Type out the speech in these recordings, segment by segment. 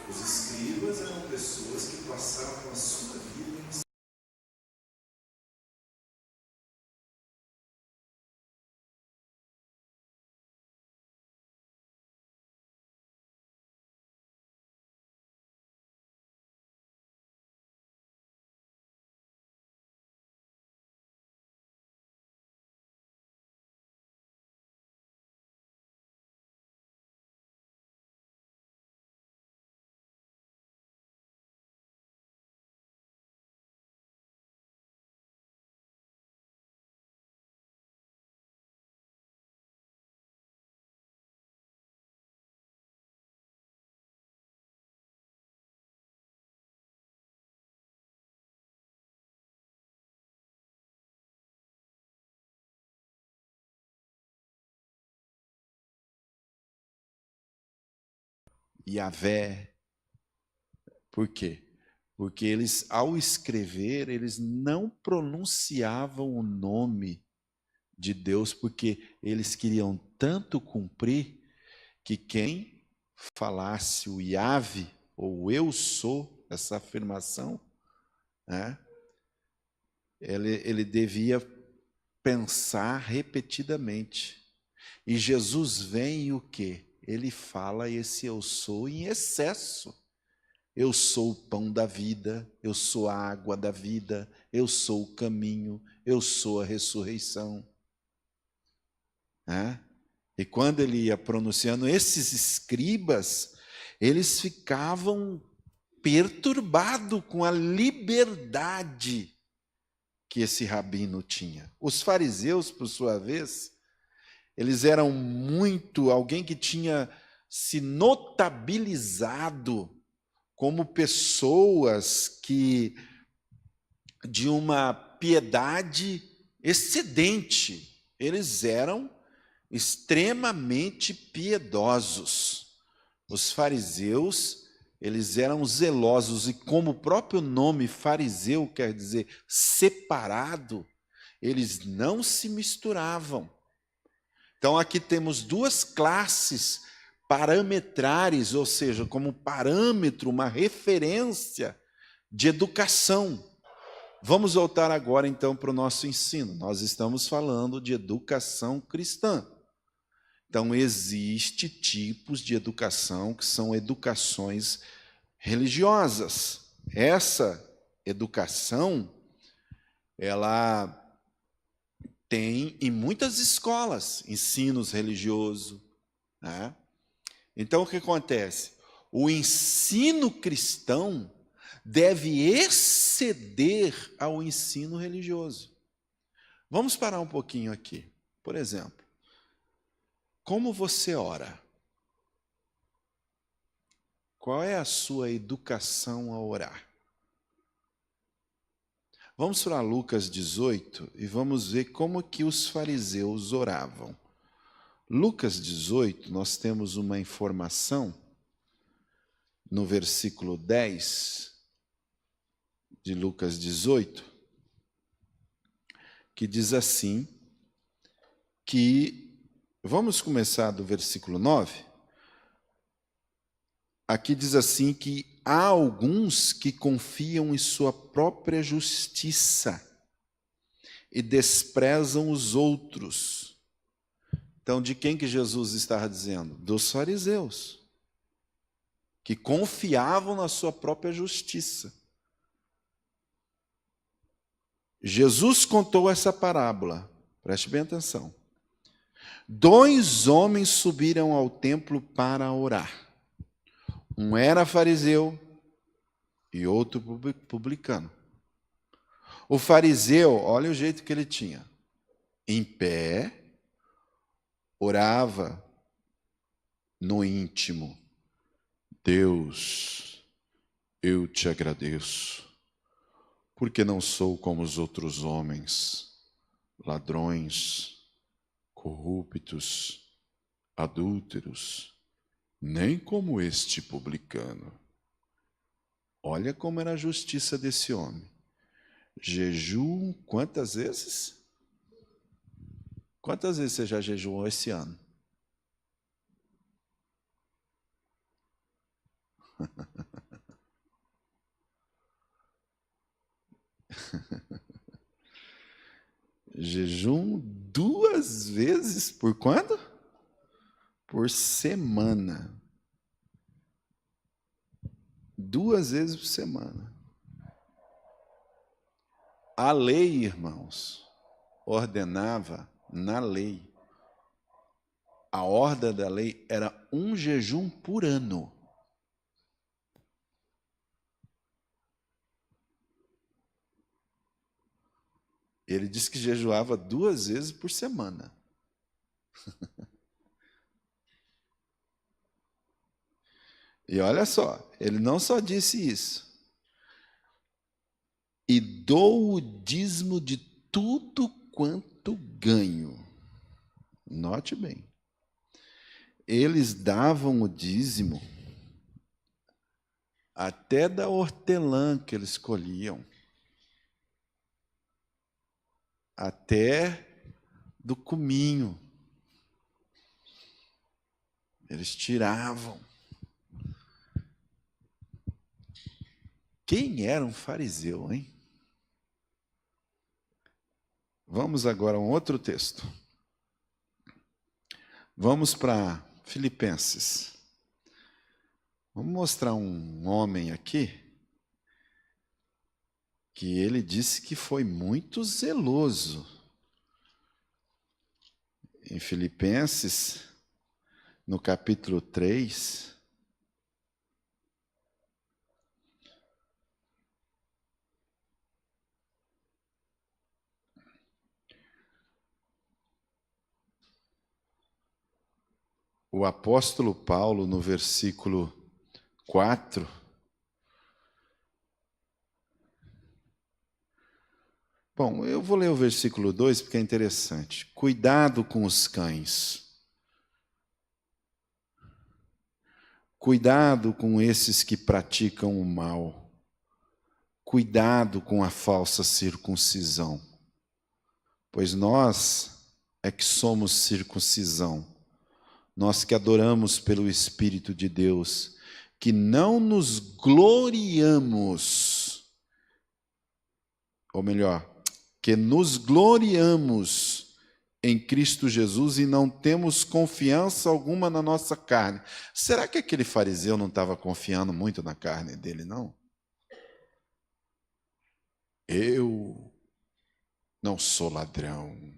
Os escribas eram pessoas que passavam a sua vida em Yahvé. Por quê? Porque eles, ao escrever, eles não pronunciavam o nome de Deus, porque eles queriam tanto cumprir que quem falasse o Yahvé, ou eu sou, essa afirmação, né, ele devia pensar repetidamente. E Jesus vem e o quê? Ele fala esse eu sou em excesso. Eu sou o pão da vida, eu sou a água da vida, eu sou o caminho, eu sou a ressurreição. E quando ele ia pronunciando, esses escribas, eles ficavam perturbados com a liberdade que esse rabino tinha. Os fariseus, por sua vez, eles eram alguém que tinha se notabilizado como pessoas que de uma piedade excedente. Eles eram extremamente piedosos. Os fariseus, eles eram zelosos, e como o próprio nome fariseu quer dizer separado, eles não se misturavam. Então aqui temos duas classes parametrares, ou seja, como parâmetro, uma referência de educação. Vamos voltar agora então para o nosso ensino. Nós estamos falando de educação cristã. Então existe tipos de educação que são educações religiosas. Essa educação, ela tem em muitas escolas ensinos religiosos, né? Então o que acontece? O ensino cristão deve exceder ao ensino religioso. Vamos parar um pouquinho aqui. Por exemplo, como você ora? Qual é a sua educação a orar? Vamos para Lucas 18 e vamos ver como que os fariseus oravam. Lucas 18, nós temos uma informação no versículo 10 de Lucas 18, que diz assim, que, vamos começar do versículo 9, aqui diz assim que há alguns que confiam em sua própria justiça e desprezam os outros. Então, de quem que Jesus estava dizendo? Dos fariseus, que confiavam na sua própria justiça. Jesus contou essa parábola, preste bem atenção. 2 homens subiram ao templo para orar. Um era fariseu e outro publicano. O fariseu, olha o jeito que ele tinha. Em pé, orava no íntimo. Deus, eu te agradeço, porque não sou como os outros homens, ladrões, corruptos, adúlteros, nem como este publicano. Olha como era a justiça desse homem. Jejum quantas vezes? Quantas vezes você já jejuou esse ano? jejum 2 vezes por quando? Por semana. 2 vezes por semana. A lei, irmãos, ordenava na lei. A ordem da lei era um jejum por ano. Ele disse que jejuava 2 vezes por semana. E olha só, ele não só disse isso. E dou o dízimo de tudo quanto ganho. Note bem. Eles davam o dízimo até da hortelã que eles colhiam. Até do cominho. Eles tiravam. Quem era um fariseu, hein? Vamos agora a um outro texto. Vamos para Filipenses. Vamos mostrar um homem aqui que ele disse que foi muito zeloso. Em Filipenses, no capítulo 3, o apóstolo Paulo, no versículo 4, bom, eu vou ler o versículo 2 porque é interessante. Cuidado com os cães. Cuidado com esses que praticam o mal. Cuidado com a falsa circuncisão. Pois nós é que somos circuncisão. Nós que adoramos pelo Espírito de Deus, que não nos gloriamos, ou melhor, que nos gloriamos em Cristo Jesus e não temos confiança alguma na nossa carne. Será que aquele fariseu não estava confiando muito na carne dele, não? Eu não sou ladrão.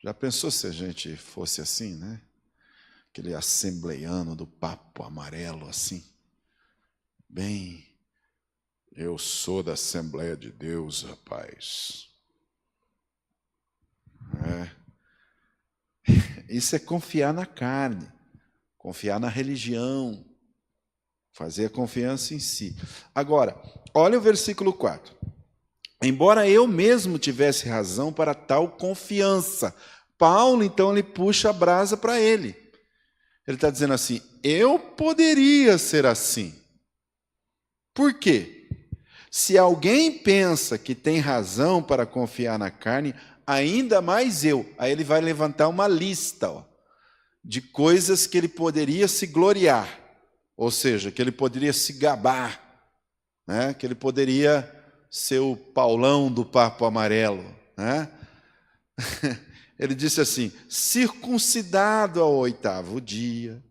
Já pensou se a gente fosse assim, né? Aquele assembleiano do papo amarelo, assim. Bem, eu sou da Assembleia de Deus, rapaz. Isso é confiar na carne, confiar na religião, fazer a confiança em si. Agora, olha o versículo 4. Embora eu mesmo tivesse razão para tal confiança. Paulo, então, ele puxa a brasa para ele. Ele está dizendo assim, eu poderia ser assim. Por quê? Se alguém pensa que tem razão para confiar na carne, ainda mais eu. Aí ele vai levantar uma lista de coisas que ele poderia se gloriar. Ou seja, que ele poderia se gabar. Né? Que ele poderia ser o Paulão do papo amarelo, né? Ele disse assim, circuncidado ao 8º dia,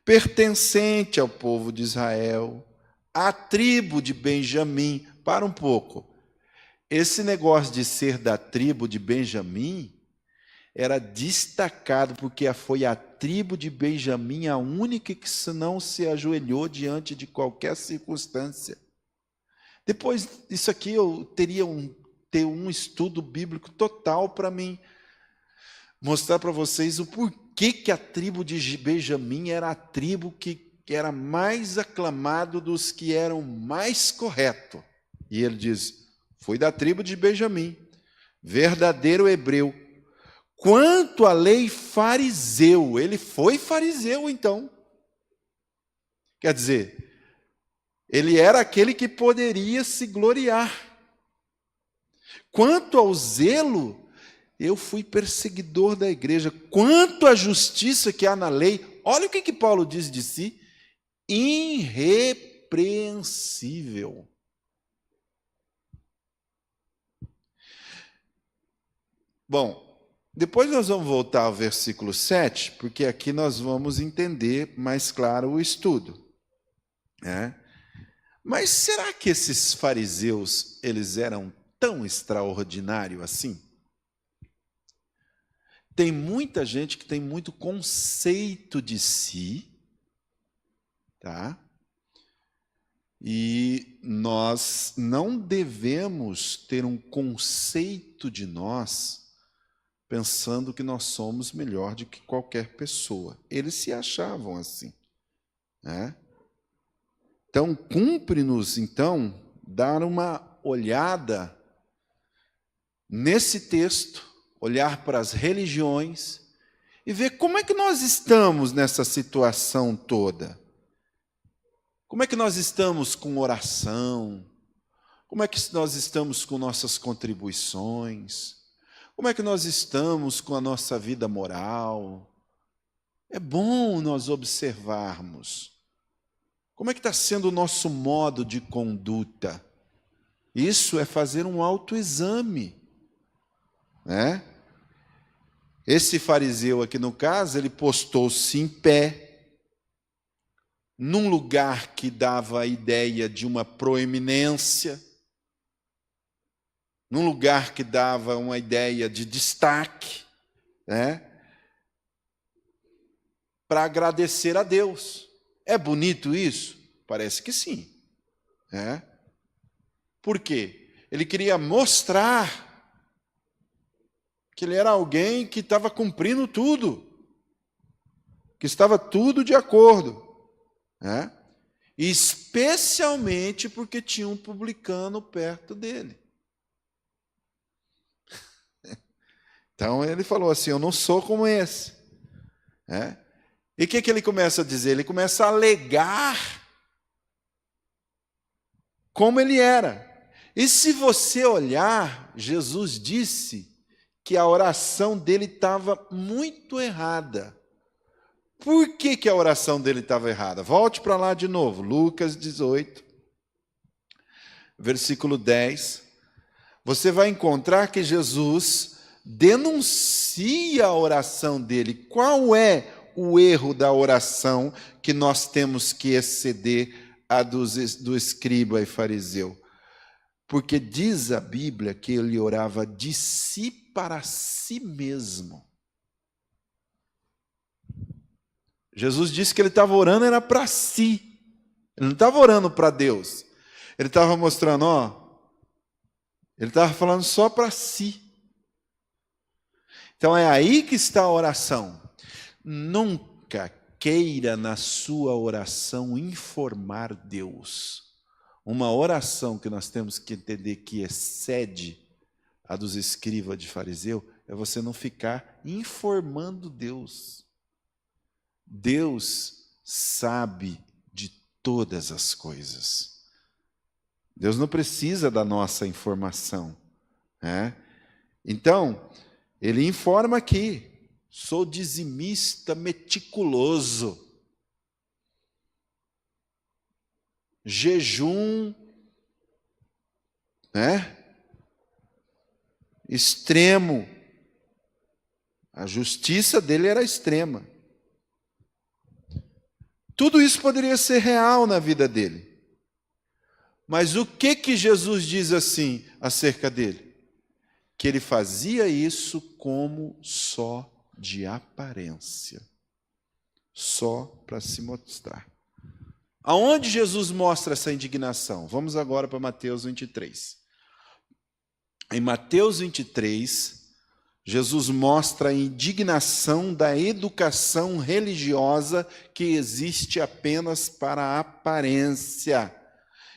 pertencente ao povo de Israel, à tribo de Benjamim. Para um pouco. Esse negócio de ser da tribo de Benjamim era destacado porque foi a tribo de Benjamim a única que não se ajoelhou diante de qualquer circunstância. Depois disso aqui eu teria ter um estudo bíblico total para mim mostrar para vocês o porquê que a tribo de Benjamim era a tribo que era mais aclamado dos que eram mais corretos. E ele diz, foi da tribo de Benjamim, verdadeiro hebreu. Quanto à lei fariseu, ele foi fariseu então. Quer dizer, ele era aquele que poderia se gloriar. Quanto ao zelo, eu fui perseguidor da igreja. Quanto à justiça que há na lei, olha o que Paulo diz de si, irrepreensível. Bom, depois nós vamos voltar ao versículo 7, porque aqui nós vamos entender mais claro o estudo. Mas será que esses fariseus, eles eram tão extraordinários assim? Tem muita gente que tem muito conceito de si, tá? E nós não devemos ter um conceito de nós pensando que nós somos melhor do que qualquer pessoa. Eles se achavam assim, né? Então, cumpre-nos, então, dar uma olhada nesse texto, olhar para as religiões e ver como é que nós estamos nessa situação toda. Como é que nós estamos com oração? Como é que nós estamos com nossas contribuições? Como é que nós estamos com a nossa vida moral? É bom nós observarmos. Como é que está sendo o nosso modo de conduta? Isso é fazer um autoexame, né? Esse fariseu aqui no caso, ele postou-se em pé, num lugar que dava a ideia de uma proeminência, num lugar que dava uma ideia de destaque, né? Para agradecer a Deus. É bonito isso? Parece que sim. Né? Por quê? Ele queria mostrar que ele era alguém que estava cumprindo tudo, que estava tudo de acordo. Né? Especialmente porque tinha um publicano perto dele. Então ele falou assim, eu não sou como esse. Né? E o que ele começa a dizer? Ele começa a alegar como ele era. E se você olhar, Jesus disse que a oração dele estava muito errada. Por que a oração dele estava errada? Volte para lá de novo, Lucas 18, versículo 10. Você vai encontrar que Jesus denuncia a oração dele. Qual é o erro da oração que nós temos que exceder a do escriba e fariseu? Porque diz a Bíblia que ele orava de si para si mesmo. Jesus disse que ele estava orando era para si. Ele não estava orando para Deus. Ele estava mostrando, ele estava falando só para si. Então é aí que está a oração. Nunca queira na sua oração informar Deus. Uma oração que nós temos que entender que excede a dos escribas de fariseu é você não ficar informando Deus. Deus sabe de todas as coisas. Deus não precisa da nossa informação. Né? Então, ele informa aqui, sou dizimista meticuloso. Jejum, né? Extremo. A justiça dele era extrema. Tudo isso poderia ser real na vida dele. Mas o que Jesus diz assim acerca dele? Que ele fazia isso como só de aparência. Só para se mostrar. Aonde Jesus mostra essa indignação? Vamos agora para Mateus 23. Em Mateus 23, Jesus mostra a indignação da educação religiosa que existe apenas para a aparência.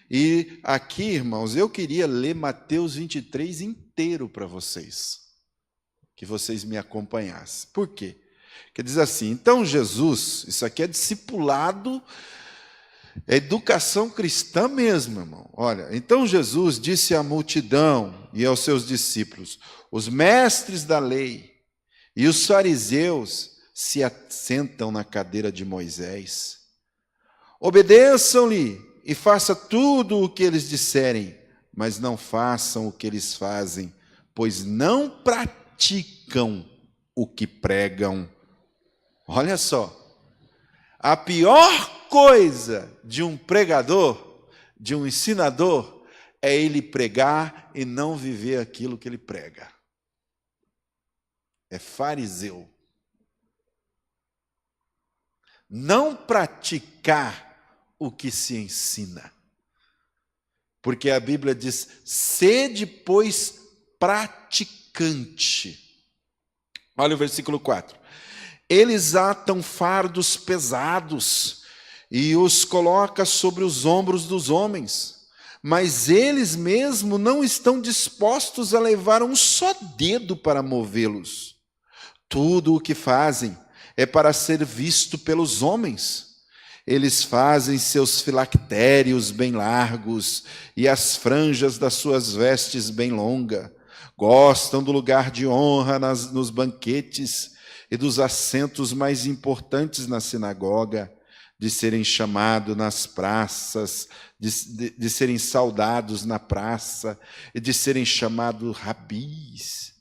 E aqui, irmãos, eu queria ler Mateus 23 inteiro para vocês, que vocês me acompanhassem. Por quê? Porque diz assim, então Jesus, isso aqui é discipulado, é educação cristã mesmo, irmão. Olha, então Jesus disse à multidão e aos seus discípulos, os mestres da lei e os fariseus se assentam na cadeira de Moisés. Obedeçam-lhe e façam tudo o que eles disserem, mas não façam o que eles fazem, pois não praticam praticam o que pregam. Olha só, a pior coisa de um pregador, de um ensinador, é ele pregar e não viver aquilo que ele prega. É fariseu. Não praticar o que se ensina. Porque a Bíblia diz, sede, pois, praticante. Olha o versículo 4. Eles atam fardos pesados e os coloca sobre os ombros dos homens, mas eles mesmos não estão dispostos a levar um só dedo para movê-los. Tudo o que fazem é para ser visto pelos homens. Eles fazem seus filactérios bem largos e as franjas das suas vestes bem longas. Gostam do lugar de honra nos banquetes e dos assentos mais importantes na sinagoga, de serem chamados nas praças, de serem saudados na praça e de serem chamados rabis.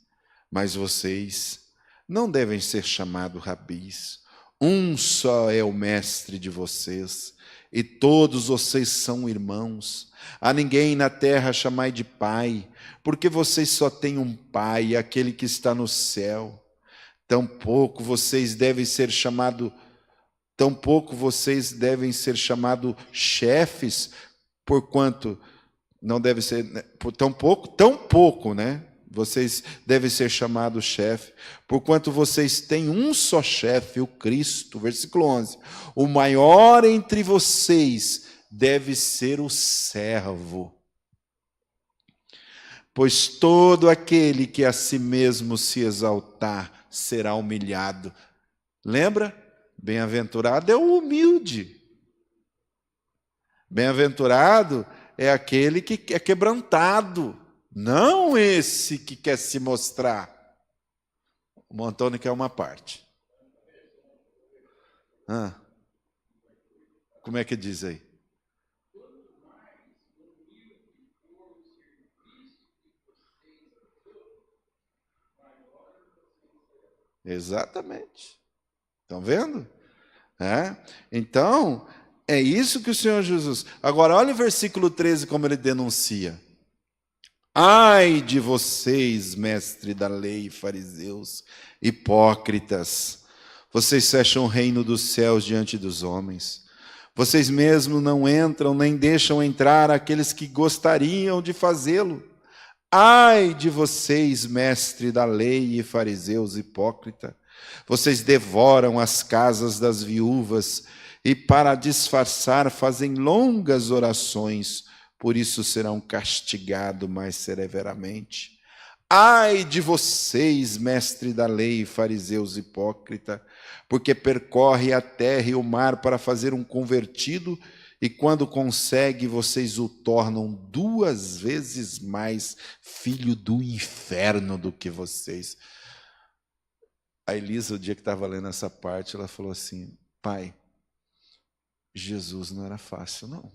Mas vocês não devem ser chamados rabis. Um só é o mestre de vocês, e todos vocês são irmãos. A ninguém na terra chamai de pai, porque vocês só têm um pai, aquele que está no céu. Tampouco vocês devem ser chamados chefes, porquanto não deve ser, tampouco, né? Vocês devem ser chamados chefe, porquanto vocês têm um só chefe, o Cristo. Versículo 11. O maior entre vocês deve ser o servo. Pois todo aquele que a si mesmo se exaltar será humilhado. Lembra? Bem-aventurado é o humilde. Bem-aventurado é aquele que é quebrantado. Não esse que quer se mostrar. O Montoni quer uma parte. Como é que diz aí? Exatamente. Estão vendo? Então, é isso que o Senhor Jesus... Agora, olha o versículo 13 como ele denuncia. Ai de vocês, mestre da lei, fariseus, hipócritas, vocês fecham o reino dos céus diante dos homens. Vocês mesmos não entram, nem deixam entrar aqueles que gostariam de fazê-lo. Ai de vocês, mestre da lei e fariseus, hipócrita, vocês devoram as casas das viúvas e, para disfarçar, fazem longas orações. Por isso serão castigados mais severamente. Ai de vocês, mestre da lei, fariseus hipócrita, porque percorre a terra e o mar para fazer um convertido, e quando consegue, vocês o tornam 2 vezes mais filho do inferno do que vocês. A Elisa, o dia que estava lendo essa parte, ela falou assim, pai, Jesus não era fácil, não.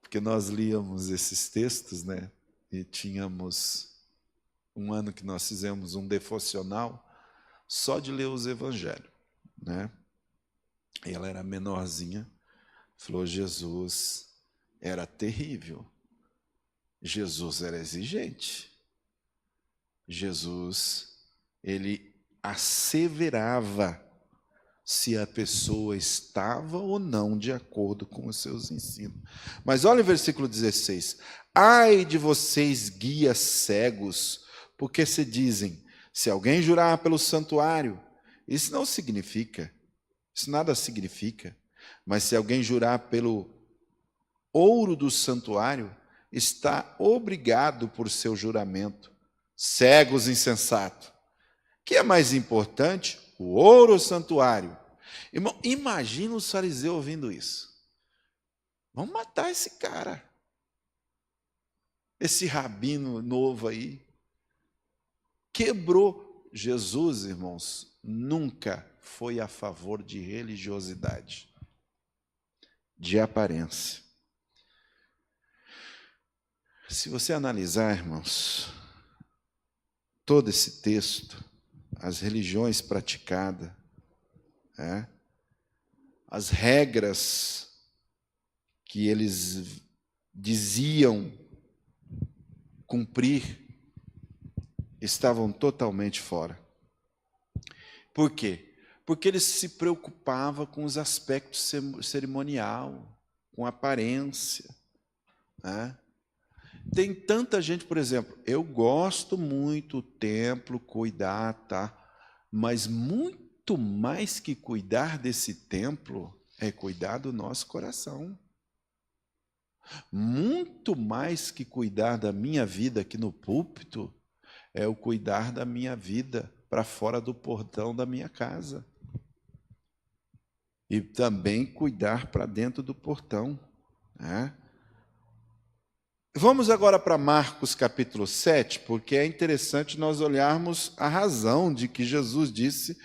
Porque nós líamos esses textos, né? E tínhamos um ano que nós fizemos um devocional só de ler os evangelhos, né? E ela era menorzinha, falou, Jesus era terrível, Jesus era exigente, Jesus, ele asseverava se a pessoa estava ou não de acordo com os seus ensinos. Mas olha o versículo 16. Ai de vocês, guias cegos, porque se dizem, se alguém jurar pelo santuário, isso não significa, isso nada significa, mas se alguém jurar pelo ouro do santuário, está obrigado por seu juramento. Cegos insensatos. O que é mais importante? O ouro ou o santuário? Irmão, imagina os fariseus ouvindo isso. Vamos matar esse cara. Esse rabino novo aí. Quebrou. Jesus, irmãos, nunca foi a favor de religiosidade, de aparência. Se você analisar, irmãos, todo esse texto, as religiões praticadas, as regras que eles diziam cumprir, estavam totalmente fora. Por quê? Porque eles se preocupavam com os aspectos cerimonial, com aparência. Tem tanta gente, por exemplo, eu gosto muito do templo, cuidar, tá? Mas muito mais que cuidar desse templo é cuidar do nosso coração. Muito mais que cuidar da minha vida aqui no púlpito, é o cuidar da minha vida para fora do portão da minha casa. E também cuidar para dentro do portão. Vamos agora para Marcos capítulo 7, porque é interessante nós olharmos a razão de que Jesus disse,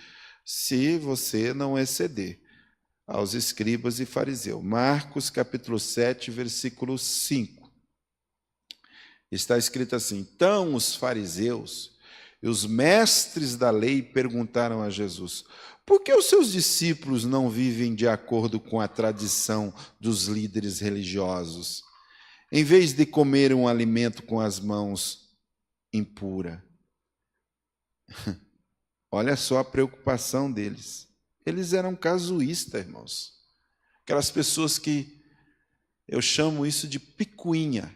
se você não exceder aos escribas e fariseus. Marcos capítulo 7, versículo 5. Está escrito assim: então os fariseus e os mestres da lei perguntaram a Jesus, por que os seus discípulos não vivem de acordo com a tradição dos líderes religiosos, em vez de comer um alimento com as mãos impuras? Olha só a preocupação deles. Eles eram casuístas, irmãos. Aquelas pessoas que eu chamo isso de picuinha.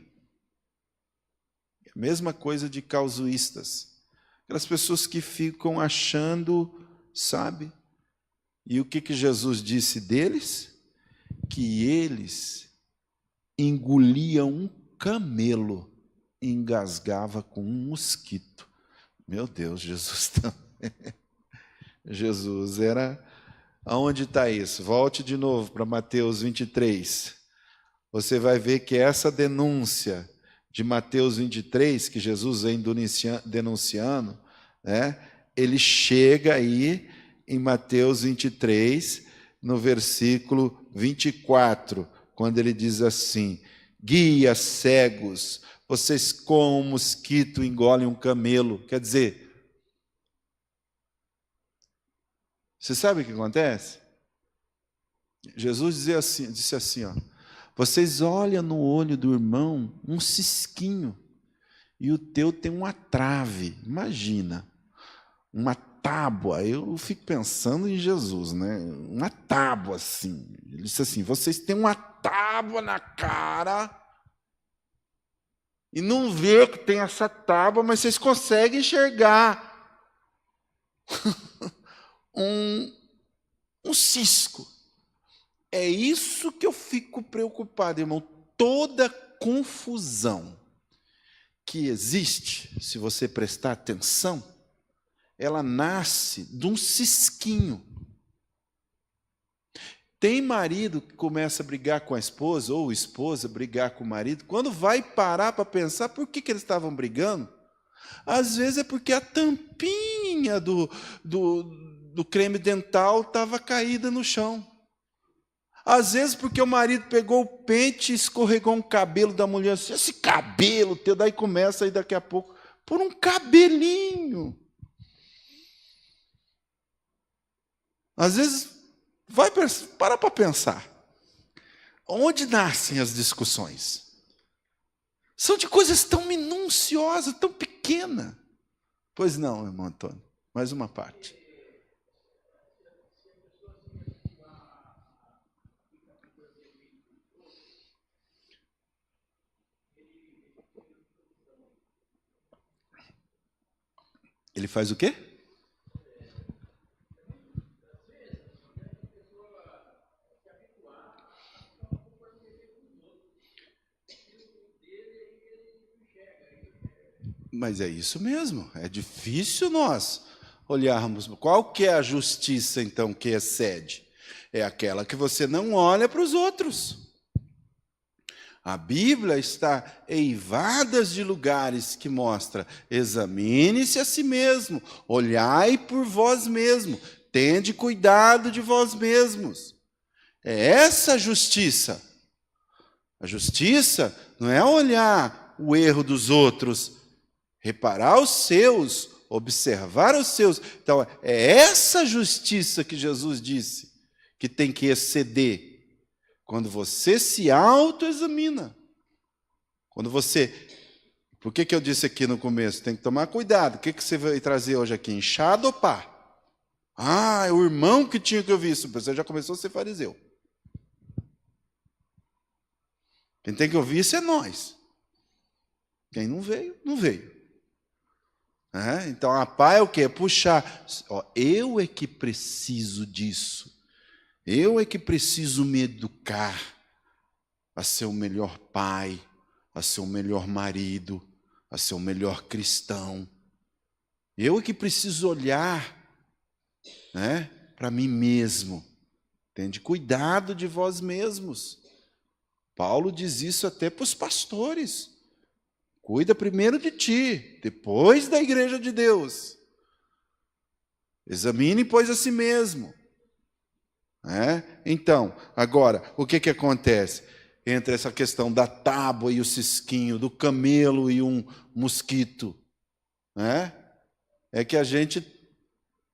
A mesma coisa de casuístas. Aquelas pessoas que ficam achando, sabe? E o que Jesus disse deles? Que eles engoliam um camelo e engasgava com um mosquito. Meu Deus, Jesus também. Jesus era... Aonde está isso? Volte de novo para Mateus 23. Você vai ver que essa denúncia de Mateus 23, que Jesus vem denunciando, ele chega aí em Mateus 23, no versículo 24, quando ele diz assim: guias cegos, vocês como um mosquito engolem um camelo. Quer dizer, você sabe o que acontece? Jesus disse assim, ó, vocês olham no olho do irmão um cisquinho e o teu tem uma trave. Imagina, uma tábua. Eu fico pensando em Jesus, né? Uma tábua assim. Ele disse assim, vocês têm uma tábua na cara e não vê que tem essa tábua, mas vocês conseguem enxergar um cisco. É isso que eu fico preocupado, irmão. Toda confusão que existe, se você prestar atenção, ela nasce de um cisquinho. Tem marido que começa a brigar com a esposa, ou esposa brigar com o marido, quando vai parar para pensar por que eles estavam brigando, às vezes é porque a tampinha do creme dental estava caída no chão. Às vezes porque o marido pegou o pente e escorregou um cabelo da mulher, assim, esse cabelo teu, daí começa aí daqui a pouco, por um cabelinho. Às vezes, para pensar, onde nascem as discussões? São de coisas tão minuciosas, tão pequenas. Pois não, irmão Antônio, mais uma parte. Ele faz o quê? Mas é isso mesmo, é difícil nós olharmos. Qual que é a justiça, então, que excede? É aquela que você não olha para os outros. A Bíblia está eivada de lugares que mostra, examine-se a si mesmo, olhai por vós mesmo, tende cuidado de vós mesmos. É essa a justiça. A justiça não é olhar o erro dos outros, reparar os seus, observar os seus. Então, é essa justiça que Jesus disse que tem que exceder. Quando você se autoexamina. Quando você... Por que eu disse aqui no começo? Tem que tomar cuidado. O que você vai trazer hoje aqui? Enxada ou pá? Ah, é o irmão que tinha que ouvir isso. Você já começou a ser fariseu. Quem tem que ouvir isso é nós. Quem não veio, não veio. Então, a pá é o quê? É puxar. Eu é que preciso disso. Eu é que preciso me educar a ser o melhor pai, a ser o melhor marido, a ser o melhor cristão. Eu é que preciso olhar, para mim mesmo. Tende cuidado de vós mesmos. Paulo diz isso até para os pastores. Cuida primeiro de ti, depois da igreja de Deus. Examine, pois, a si mesmo. Então, agora, o que acontece entre essa questão da tábua e o cisquinho, do camelo e um mosquito? É que a gente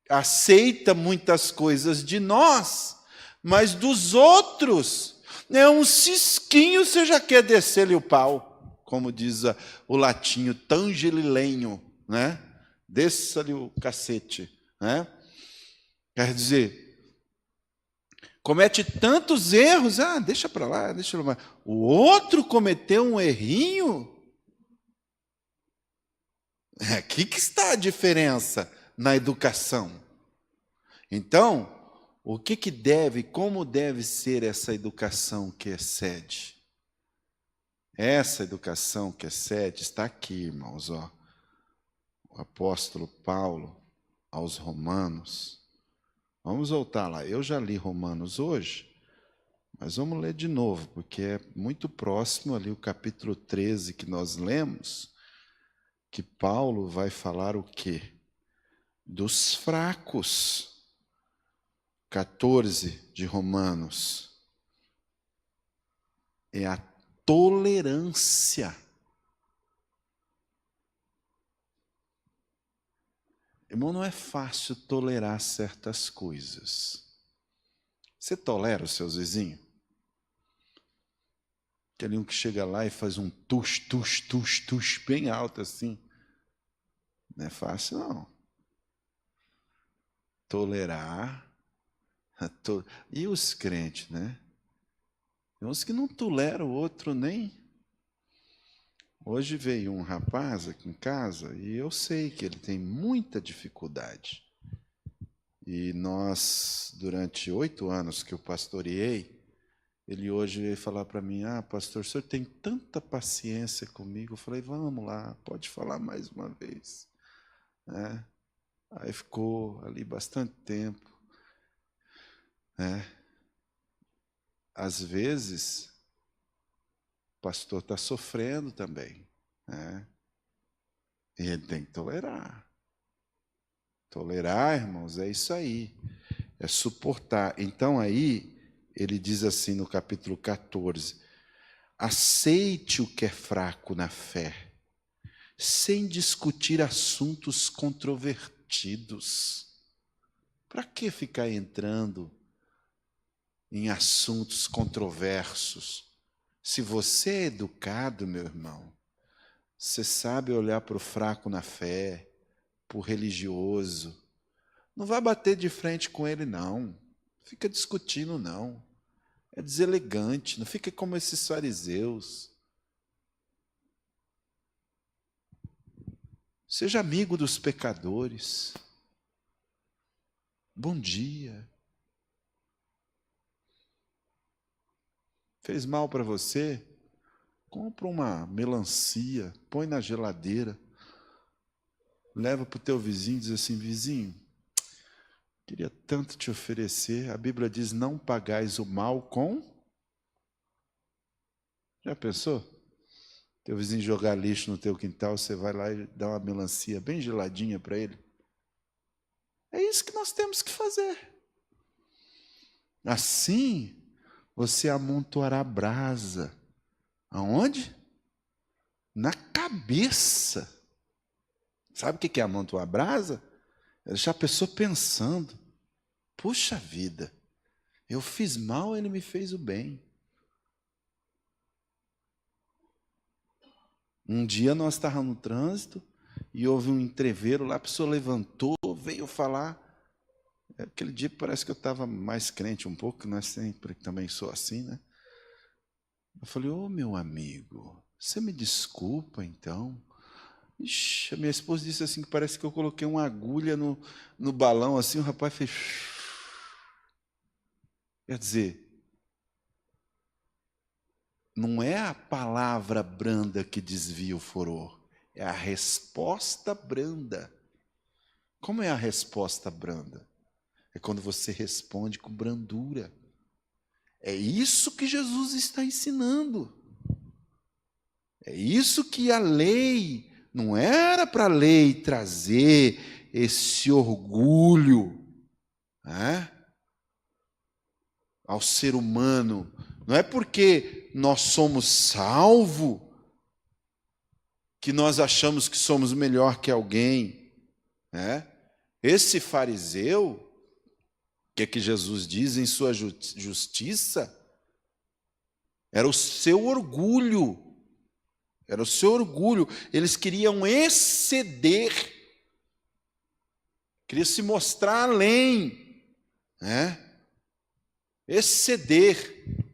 aceita muitas coisas de nós, mas dos outros, um cisquinho você já quer descer-lhe o pau, como diz o latinho, tangelilenho, desça-lhe o cacete. Quer dizer, comete tantos erros, deixa para lá, deixa para lá. O outro cometeu um errinho. Aqui que está a diferença na educação. Então, o que deve, como deve ser essa educação que excede? Essa educação que excede está aqui, irmãos. O apóstolo Paulo aos Romanos. Vamos voltar lá. Eu já li Romanos hoje, mas vamos ler de novo, porque é muito próximo ali o capítulo 13 que nós lemos, que Paulo vai falar o quê? Dos fracos. 14 de Romanos. É a tolerância. Irmão, não é fácil tolerar certas coisas. Você tolera os seus vizinhos? Aquele um que chega lá e faz um tush, tush, tush, tush, bem alto assim. Não é fácil, não. Tolerar. E os crentes, Tem uns que não toleram o outro nem. Hoje veio um rapaz aqui em casa e eu sei que ele tem muita dificuldade. E nós, durante 8 anos que eu pastoreei, ele hoje veio falar para mim, pastor, o senhor tem tanta paciência comigo. Eu falei, vamos lá, pode falar mais uma vez. Aí ficou ali bastante tempo. Às vezes, o pastor está sofrendo também. E ele tem que tolerar. Tolerar, irmãos, é isso aí. É suportar. Então, aí, ele diz assim no capítulo 14, aceite o que é fraco na fé, sem discutir assuntos controvertidos. Para que ficar entrando em assuntos controversos? Se você é educado, meu irmão, você sabe olhar para o fraco na fé, para o religioso, não vai bater de frente com ele, não. Fica discutindo, não. É deselegante, não fica como esses fariseus. Seja amigo dos pecadores. Bom dia. Fez mal para você? Compra uma melancia, põe na geladeira, leva para o teu vizinho e diz assim, vizinho, queria tanto te oferecer. A Bíblia diz, não pagais o mal com... Já pensou? Teu vizinho jogar lixo no teu quintal, você vai lá e dá uma melancia bem geladinha para ele. É isso que nós temos que fazer. Assim, você amontoará brasa. Aonde? na cabeça. Sabe o que é amontoar brasa? É deixar a pessoa pensando. Puxa vida, eu fiz mal, ele me fez o bem. Um dia nós estávamos no trânsito e houve um entreveiro lá, a pessoa levantou, veio falar. Aquele dia parece que eu estava mais crente um pouco, nós sempre também sou assim, né? Eu falei, ô meu amigo, você me desculpa então? Ixi, a minha esposa disse assim que parece que eu coloquei uma agulha no balão, assim, o rapaz fez. Quer dizer, não é a palavra branda que desvia o furor, é a resposta branda. Como é a resposta branda? É quando você responde com brandura. É isso que Jesus está ensinando. É isso que a lei, não era para a lei trazer esse orgulho, né, ao ser humano. Não é porque nós somos salvos que nós achamos que somos melhor que alguém, né? Esse fariseu, o que é que Jesus diz em sua justiça? Era o seu orgulho. Era o seu orgulho. Eles queriam exceder, queriam se mostrar além, né? Exceder.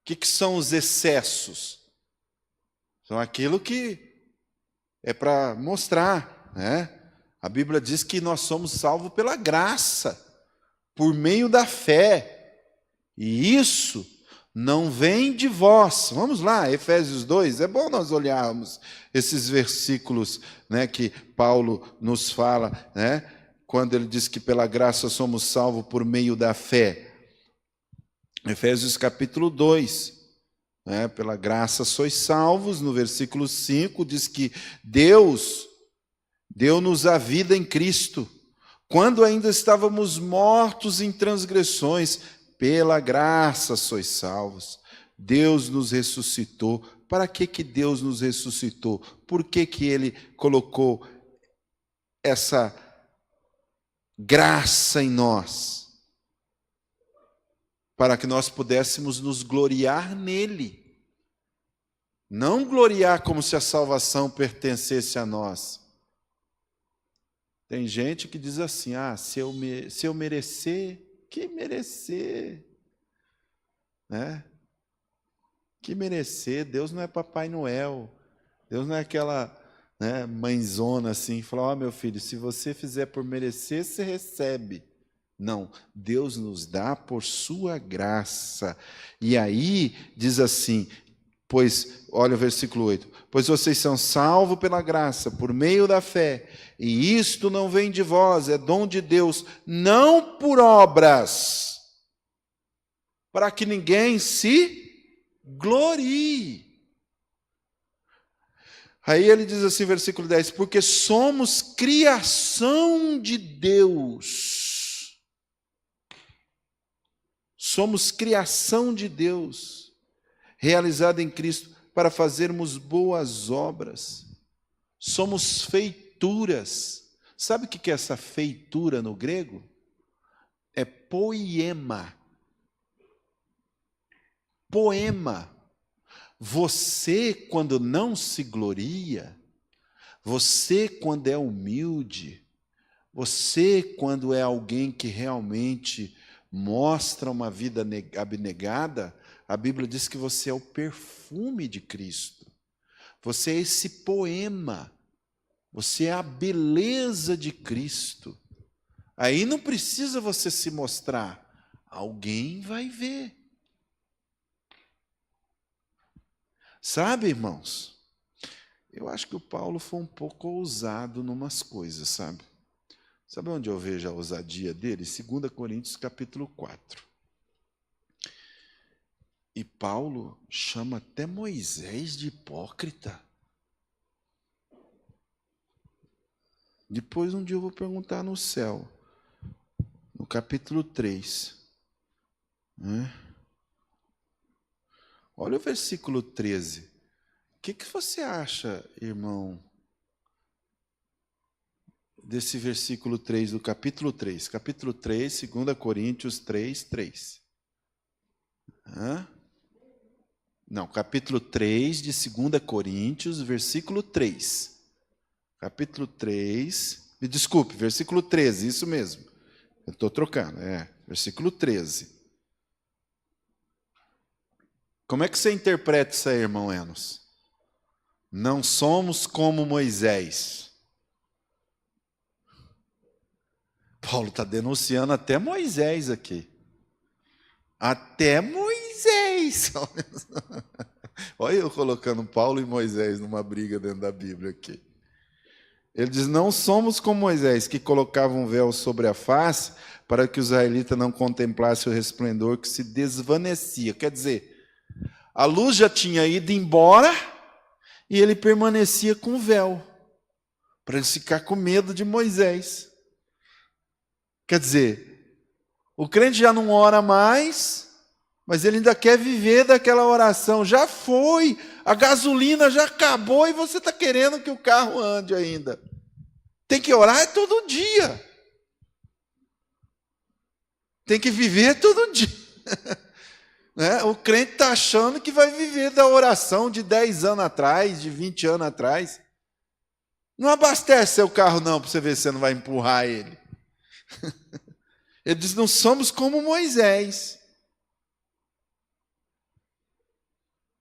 O que são os excessos? São aquilo que é para mostrar, né? A Bíblia diz que nós somos salvos pela graça, por meio da fé. E isso não vem de vós. Vamos lá, Efésios 2. É bom nós olharmos esses versículos, né, que Paulo nos fala, né, quando ele diz que pela graça somos salvos por meio da fé. Efésios capítulo 2. Né, pela graça sois salvos. No versículo 5 diz que Deus deu-nos a vida em Cristo, quando ainda estávamos mortos em transgressões. Pela graça sois salvos. Deus nos ressuscitou. Para que Deus nos ressuscitou? Por que Ele colocou essa graça em nós? Para que nós pudéssemos nos gloriar nele. Não gloriar como se a salvação pertencesse a nós. Tem gente que diz assim, se eu merecer, que merecer? Né? Que merecer? Deus não é Papai Noel. Deus não é aquela, né, mãezona assim, fala, meu filho, se você fizer por merecer, você recebe. Não, Deus nos dá por sua graça. E aí diz assim, pois, olha o versículo 8, pois vocês são salvos pela graça, por meio da fé, e isto não vem de vós, é dom de Deus, não por obras, para que ninguém se glorie. Aí ele diz assim, versículo 10, porque somos criação de Deus. Somos criação de Deus, realizada em Cristo, para fazermos boas obras. Somos feituras. Sabe o que é essa feitura no grego? É poema. Poema. Você, quando não se gloria, você, quando é humilde, você, quando é alguém que realmente mostra uma vida abnegada, a Bíblia diz que você é o perfume de Cristo. Você é esse poema. Você é a beleza de Cristo. Aí não precisa você se mostrar. Alguém vai ver. Sabe, irmãos? Eu acho que o Paulo foi um pouco ousado em umas coisas, sabe? Sabe onde eu vejo a ousadia dele? 2 Coríntios capítulo 4. E Paulo chama até Moisés de hipócrita. Depois um dia eu vou perguntar no céu, no capítulo 3. Olha o versículo 13. que você acha, irmão, desse versículo 3 do capítulo 3? Capítulo 3, 2 Coríntios 3, 3. Hã? Não, capítulo 3 de 2 Coríntios, versículo 3. Capítulo 3, me desculpe, versículo 13, isso mesmo. Eu estou trocando, versículo 13. Como é que você interpreta isso aí, irmão Enos? Não somos como Moisés. Paulo está denunciando até Moisés aqui. Até Moisés. Olha eu colocando Paulo e Moisés numa briga dentro da Bíblia aqui. Ele diz, não somos como Moisés, que colocava um véu sobre a face para que os israelitas não contemplassem o resplendor que se desvanecia. Quer dizer, a luz já tinha ido embora e ele permanecia com o véu, para eles ficar com medo de Moisés. Quer dizer, o crente já não ora mais, mas ele ainda quer viver daquela oração. Já foi, a gasolina já acabou e você está querendo que o carro ande ainda. Tem que orar todo dia. Tem que viver todo dia. Né? O crente está achando que vai viver da oração de 10 anos atrás, de 20 anos atrás. Não abastece seu carro não, para você ver se você não vai empurrar ele. Ele diz, não somos como Moisés.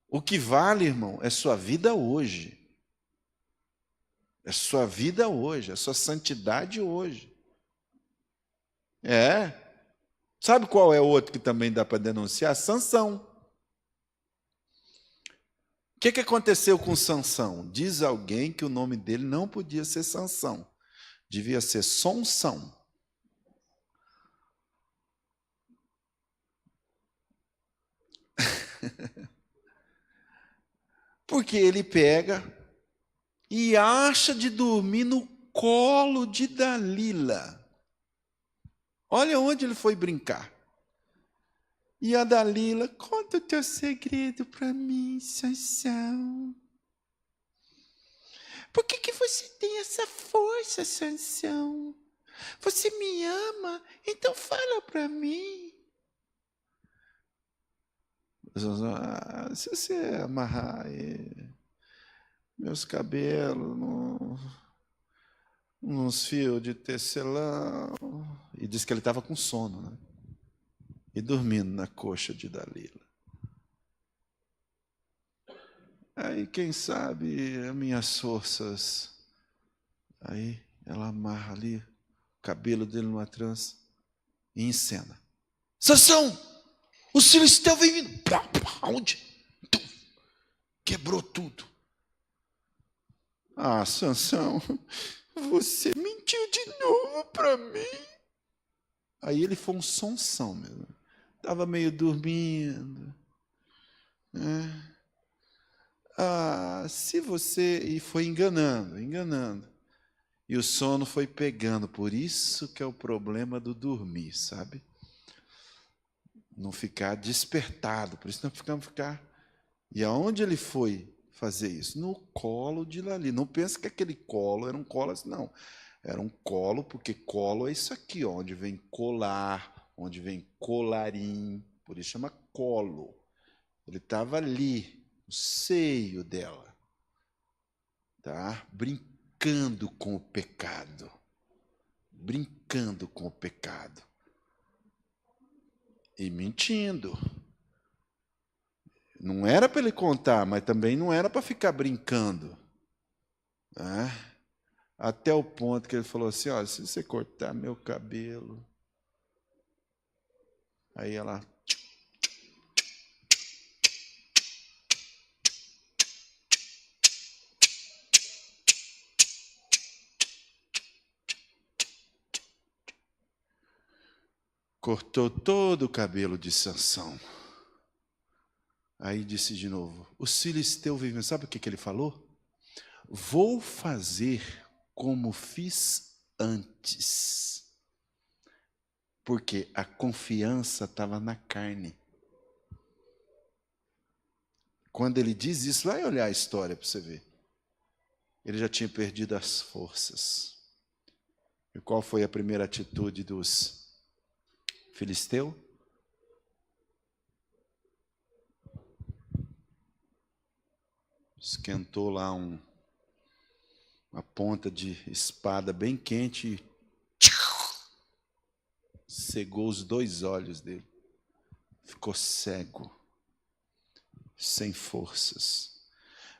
O que vale, irmão, é sua vida hoje. É sua vida hoje, é sua santidade hoje. Sabe qual é o outro que também dá para denunciar? Sansão. O que aconteceu com Sansão? Diz alguém que o nome dele não podia ser Sansão. Devia ser Sonsão. Porque ele pega e acha de dormir no colo de Dalila. Olha onde ele foi brincar. E a Dalila, conta o teu segredo para mim, Sansão. Por que você tem essa força, Sansão? Você me ama? Então fala para mim. Se você amarrar meus cabelos nos fios de tecelão. E disse que ele estava com sono, né? E dormindo na coxa de Dalila. Aí, quem sabe, as minhas forças. Aí, ela amarra ali o cabelo dele numa trança e encena. Sansão! Os filisteus vêm vindo. Onde? Quebrou tudo. Ah, Sansão, você mentiu de novo para mim. Aí ele foi um Sansão mesmo. Estava meio dormindo. Se você... E foi enganando. E o sono foi pegando. Por isso que é o problema do dormir, sabe? Não ficar despertado. Por isso não ficar... E aonde ele foi fazer isso? No colo de Dalila. Não pensa que aquele colo era um colo assim, não. Era um colo, porque colo é isso aqui, ó, onde vem colar, onde vem colarim. Por isso chama colo. Ele estava ali, no seio dela. Tá? Brincando com o pecado. Brincando com o pecado. E mentindo. Não era para ele contar, mas também não era para ficar brincando. Até o ponto que ele falou assim, olha, se você cortar meu cabelo... Aí ela... cortou todo o cabelo de Sansão. Aí disse de novo, os filisteus vivem. Sabe o que ele falou? Vou fazer como fiz antes. Porque a confiança estava na carne. quando ele diz isso, vai olhar a história para você ver. Ele já tinha perdido as forças. E qual foi a primeira atitude dos filisteus? Esquentou lá uma ponta de espada bem quente e cegou os 2 olhos dele. Ficou cego, sem forças.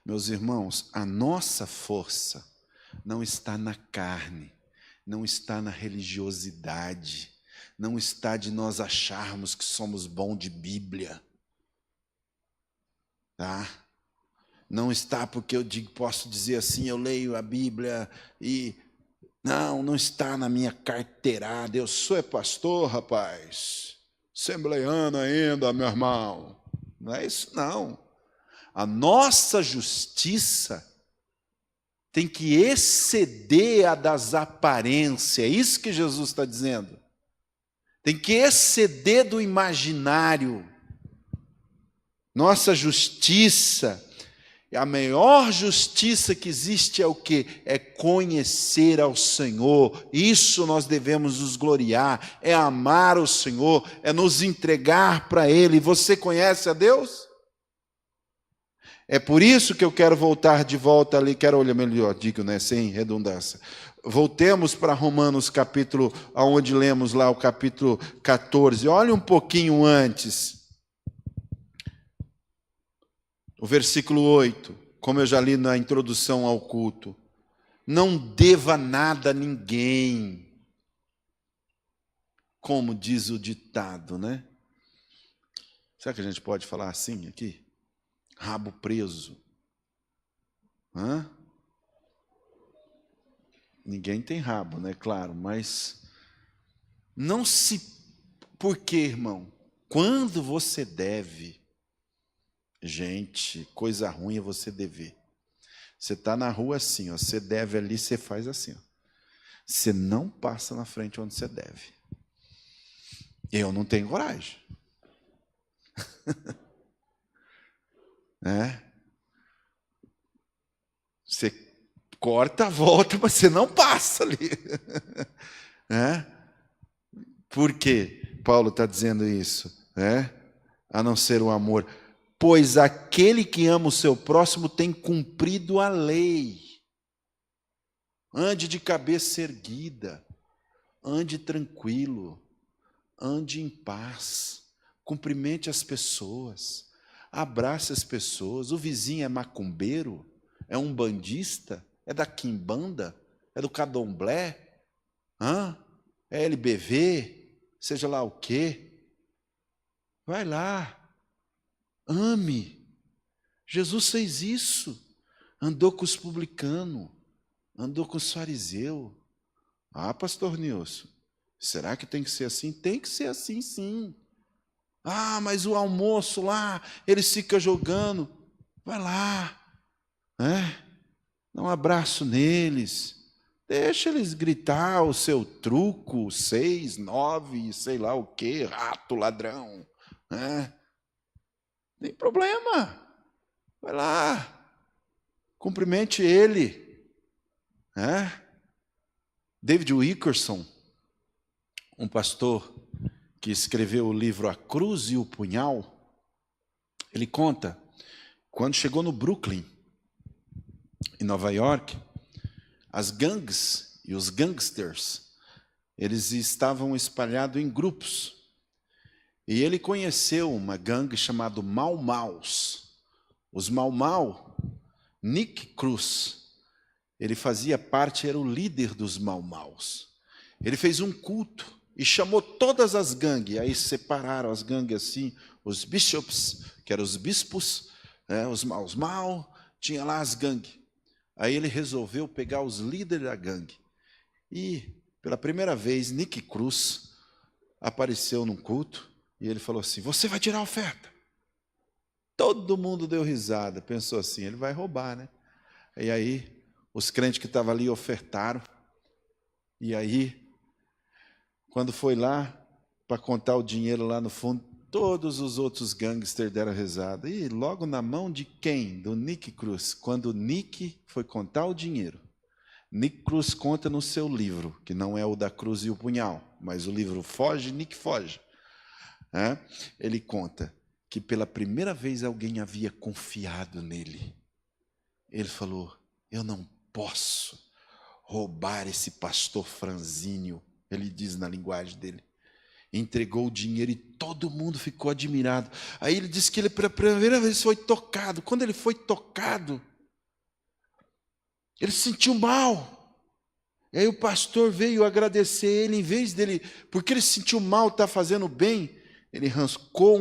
Meus irmãos, a nossa força não está na carne, não está na religiosidade, não está de nós acharmos que somos bons de Bíblia, tá? Não está porque posso dizer assim, eu leio a Bíblia e... Não está na minha carteirada, eu sou pastor, rapaz, assembleiano ainda, meu irmão. Não é isso, não. A nossa justiça tem que exceder a das aparências, é isso que Jesus está dizendo. Tem que exceder do imaginário. Nossa justiça, a maior justiça que existe é o quê? É conhecer ao Senhor. Isso nós devemos nos gloriar, é amar o Senhor, é nos entregar para Ele. Você conhece a Deus? É por isso que eu quero voltar de volta ali, quero olhar melhor, digo, né, sem redundância. Voltemos para Romanos capítulo, onde lemos lá o capítulo 14. Olha um pouquinho antes. O versículo 8, como eu já li na introdução ao culto. Não deva nada a ninguém. Como diz o ditado, né? Será que a gente pode falar assim aqui? Rabo preso. Hã? Ninguém tem rabo, né? Claro, mas não se... Por quê, irmão? Quando você deve, gente, coisa ruim é você dever. Você está na rua assim, ó, você deve ali, você faz assim. Ó. Você não passa na frente onde você deve. Eu não tenho coragem. Né? Você corta, volta, mas você não passa ali. Né? Por que Paulo está dizendo isso? Né? A não ser o amor. Pois aquele que ama o seu próximo tem cumprido a lei. Ande de cabeça erguida, ande tranquilo, ande em paz, cumprimente as pessoas, abrace as pessoas. O vizinho é macumbeiro, é um bandista, é da quimbanda, é do candomblé, é LBV, seja lá o quê. Vai lá, ame. Jesus fez isso, andou com os publicanos, andou com os fariseus. Ah, pastor Nilson, será que tem que ser assim? Tem que ser assim, sim. Ah, mas o almoço lá, eles ficam jogando. Vai lá, dá um abraço neles. Deixa eles gritar o seu truco, 6, 9, sei lá o quê, rato, ladrão. Tem problema. Vai lá, cumprimente ele. David Wilkerson, um pastor que escreveu o livro A Cruz e o Punhal, ele conta, quando chegou no Brooklyn, em Nova York, as gangues e os gangsters, eles estavam espalhados em grupos. E ele conheceu uma gangue chamada Mau Maus. Os Mau Mau, Nick Cruz, ele fazia parte, era o líder dos Mau Maus. Ele fez um culto e chamou todas as gangues. Aí separaram as gangues assim, os bishops, que eram os bispos, os Maus Mau, tinha lá as gangues. Aí ele resolveu pegar os líderes da gangue. E, pela primeira vez, Nick Cruz apareceu num culto e ele falou assim, você vai tirar a oferta. Todo mundo deu risada, pensou assim, ele vai roubar, né? E aí, os crentes que estavam ali ofertaram. E aí, quando foi lá, para contar o dinheiro lá no fundo, todos os outros gangsters deram risada. E logo na mão de quem? Do Nick Cruz. Quando o Nick foi contar o dinheiro. Nick Cruz conta no seu livro, que não é o da cruz e o punhal, mas o livro Foge, Nick Foge. Ele conta que pela primeira vez alguém havia confiado nele. Ele falou, eu não posso roubar esse pastor franzíneo, ele diz na linguagem dele. Entregou o dinheiro e todo mundo ficou admirado. Aí ele disse que ele pela primeira vez foi tocado. Quando ele foi tocado, ele se sentiu mal. E aí o pastor veio agradecer ele, em vez dele, porque ele se sentiu mal, está fazendo bem, ele rascou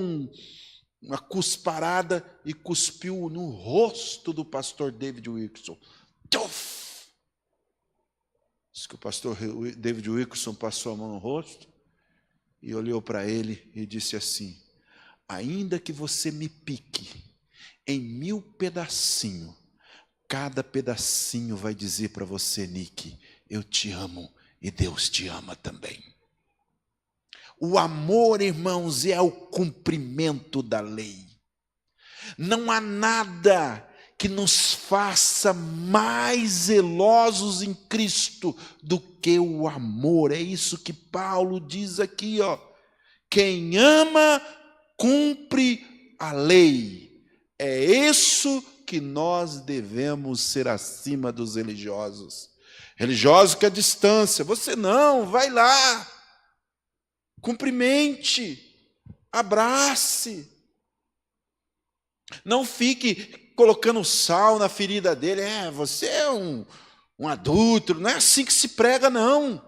uma cusparada e cuspiu no rosto do pastor David Wilkerson. Tuf! Diz que o pastor David Wilkerson passou a mão no rosto e olhou para ele e disse assim, ainda que você me pique em 1000 pedacinhos, cada pedacinho vai dizer para você, Nick, eu te amo e Deus te ama também. O amor, irmãos, é o cumprimento da lei. Não há nada que nos faça mais zelosos em Cristo do que o amor. É isso que Paulo diz aqui, ó. Quem ama, cumpre a lei. É isso que nós devemos ser acima dos religiosos. Religioso que é distância. Você não, vai lá. Cumprimente. Abrace. Não fique colocando sal na ferida dele. Você é um adúltero. Não é assim que se prega, não.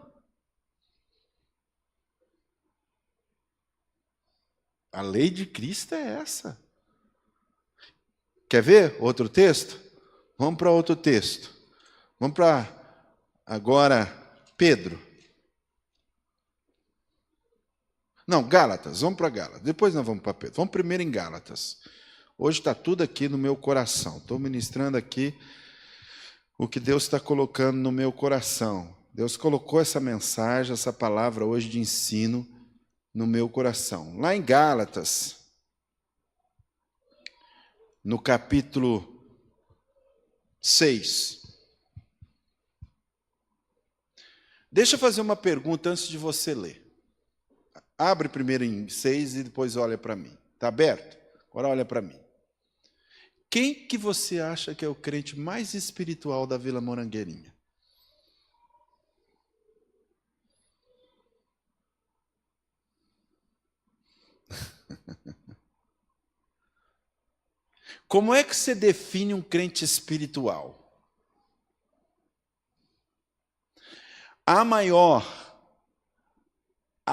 A lei de Cristo é essa. Quer ver outro texto? Vamos para outro texto. Vamos para, agora, Pedro. Não, Gálatas. Vamos para Gálatas. Depois nós vamos para Pedro. Vamos primeiro em Gálatas. Hoje está tudo aqui no meu coração. Estou ministrando aqui o que Deus está colocando no meu coração. Deus colocou essa mensagem, essa palavra hoje de ensino no meu coração. Lá em Gálatas, no capítulo 6. Deixa eu fazer uma pergunta antes de você ler. Abre primeiro em 6 e depois olha para mim. Está aberto? Agora olha para mim. Quem que você acha que é o crente mais espiritual da Vila Morangueirinha? Como é que você define um crente espiritual? A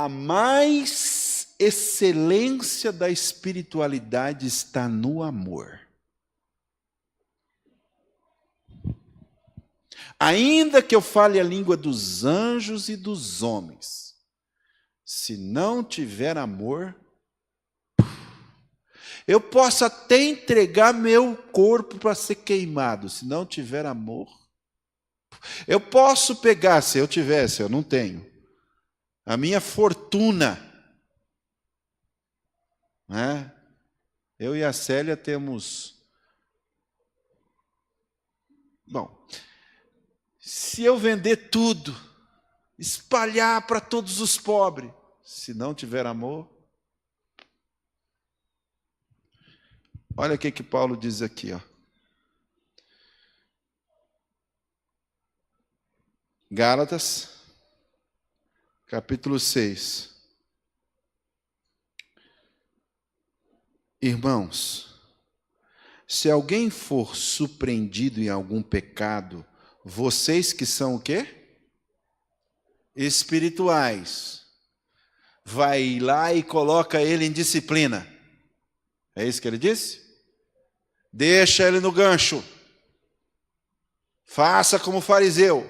mais excelência da espiritualidade está no amor. Ainda que eu fale a língua dos anjos e dos homens, se não tiver amor, eu posso até entregar meu corpo para ser queimado, se não tiver amor. Eu posso pegar, se eu tivesse, eu não tenho, a minha fortuna. Né? Eu e a Célia temos... Bom, se eu vender tudo, espalhar para todos os pobres, se não tiver amor... Olha o que Paulo diz aqui, ó. Gálatas, capítulo 6. Irmãos, se alguém for surpreendido em algum pecado, vocês que são o quê? Espirituais. Vai lá e coloca ele em disciplina. É isso que ele disse? Deixa ele no gancho. Faça como fariseu.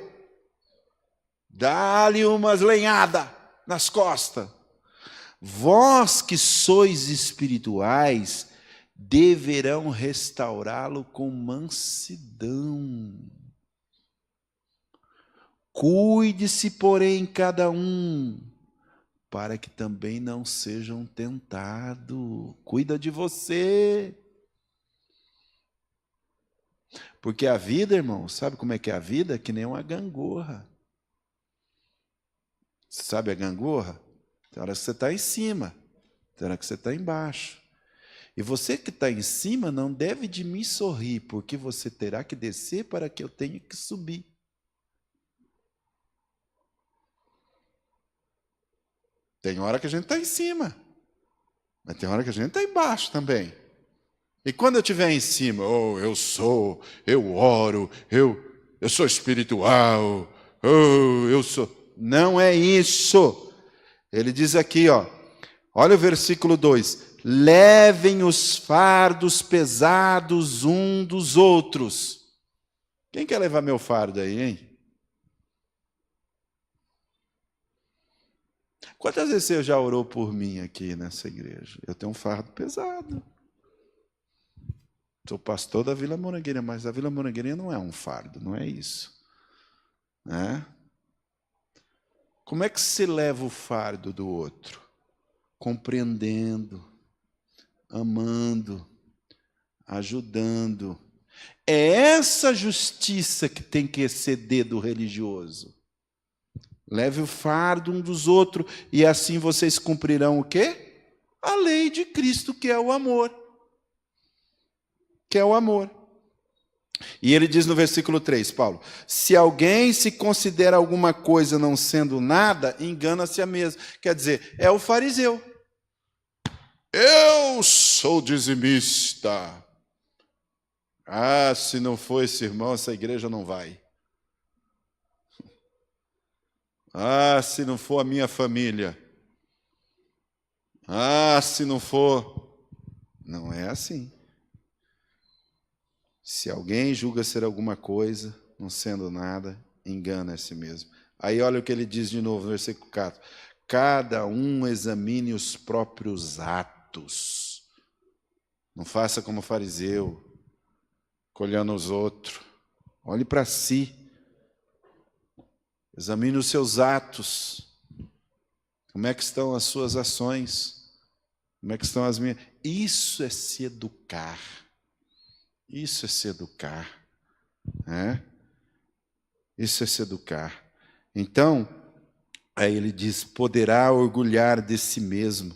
Dá-lhe umas lenhadas nas costas. Vós que sois espirituais, deverão restaurá-lo com mansidão. Cuide-se, porém, cada um, para que também não sejam tentados. Cuida de você. Porque a vida, irmão, sabe como é que é a vida? É que nem uma gangorra. Sabe a gangorra? Tem hora que você está em cima, tem hora que você está embaixo. E você que está em cima não deve de me sorrir, porque você terá que descer para que eu tenha que subir. Tem hora que a gente está em cima, mas tem hora que a gente está embaixo também. E quando eu estiver em cima, eu oro, eu sou espiritual, eu sou... Não é isso. Ele diz aqui, olha o versículo 2. Levem os fardos pesados um dos outros. Quem quer levar meu fardo aí, hein? Quantas vezes você já orou por mim aqui nessa igreja? Eu tenho um fardo pesado. Sou pastor da Vila Morangueirinha, mas a Vila Morangueirinha não é um fardo, não é isso. Né? Como é que se leva o fardo do outro? Compreendendo, amando, ajudando. É essa justiça que tem que exceder do religioso. Leve o fardo um dos outros, e assim vocês cumprirão o quê? A lei de Cristo, que é o amor. Que é o amor. E ele diz no versículo 3, Paulo, se alguém se considera alguma coisa não sendo nada, engana-se a mesmo. Quer dizer, é o fariseu. Eu sou dizimista. Ah, se não for esse irmão, essa igreja não vai. Ah, se não for a minha família. Ah, se não for... Não é assim. Se alguém julga ser alguma coisa, não sendo nada, engana a si mesmo. Aí olha o que ele diz de novo no versículo 4. Cada um examine os próprios atos. Não faça como fariseu, colhendo os outros. Olhe para si. Examine os seus atos. Como é que estão as suas ações? Como é que estão as minhas? Isso é se educar. Isso é se educar. Né? Isso é se educar. Então, aí ele diz, poderá orgulhar de si mesmo,